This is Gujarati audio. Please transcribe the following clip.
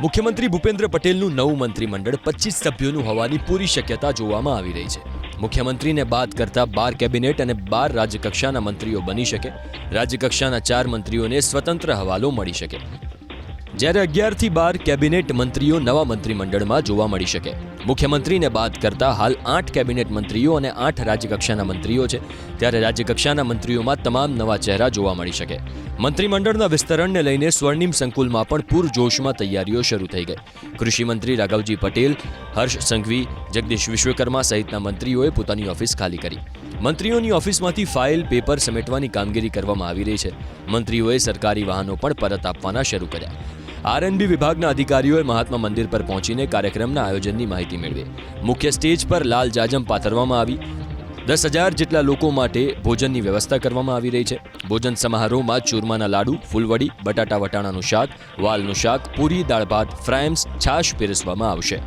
મુખ્યમંત્રી ભૂપેન્દ્ર પટેલનું નવું મંત્રીમંડળ 25 સભ્યોનું હોવાની પૂરી શક્યતા જોવામાં આવી રહી છે. મુખ્યમંત્રીને બાદ કરતા 12 કેબિનેટ અને 12 રાજ્યકક્ષાના મંત્રીઓ બની શકે. રાજ્યકક્ષાના 4 મંત્રીઓને સ્વતંત્ર હવાલો મળી શકે, જ્યારે 11 થી 12 કેબિનેટ મંત્રીઓ નવા મંત્રીમંડળમાં જોવા મળી શકે. મુખ્યમંત્રીને બાદ કરતા હાલ 8 કેબિનેટ મંત્રીઓ અને 8 રાજ્યકક્ષાના મંત્રીઓ છે, ત્યારે રાજ્યકક્ષાના મંત્રીઓમાં તમામ નવા ચહેરા જોવા મળી શકે. મંત્રીમંડળના વિસ્તરણને લઈને સ્વર્ણિમ સંકુલમાં પણ પૂરજોશમાં તૈયારીઓ શરૂ થઈ ગઈ. કૃષિમંત્રી રાઘવજી પટેલ, હર્ષ સંઘવી, જગદીશ વિશ્વકર્મા સહિતના મંત્રીઓએ પોતાની ઓફિસ ખાલી કરી. મંત્રીઓની ઓફિસમાંથી ફાઇલ, પેપર સમેટવાની કામગીરી કરવામાં આવી રહી છે. મંત્રીઓએ સરકારી વાહનો પણ પરત આપવાના શરૂ કર્યા. આરએનબી વિભાગના અધિકારીઓએ મહાત્મા મંદિર પર પહોંચીને કાર્યક્રમના આયોજનની માહિતી મેળવી. મુખ્ય સ્ટેજ પર લાલ જાજમ પાથરવામાં આવી. 10,000 જેટલા લોકો માટે ભોજનની વ્યવસ્થા કરવામાં આવી રહી છે. ભોજન સમારોહમાં ચૂરમાના લાડુ, ફૂલવડી, બટાટા વટાણાનું શાક, વાલનું શાક, પૂરી, દાળ ભાત, ફ્રાયમ્સ, છાશ પીરસવામાં આવશે.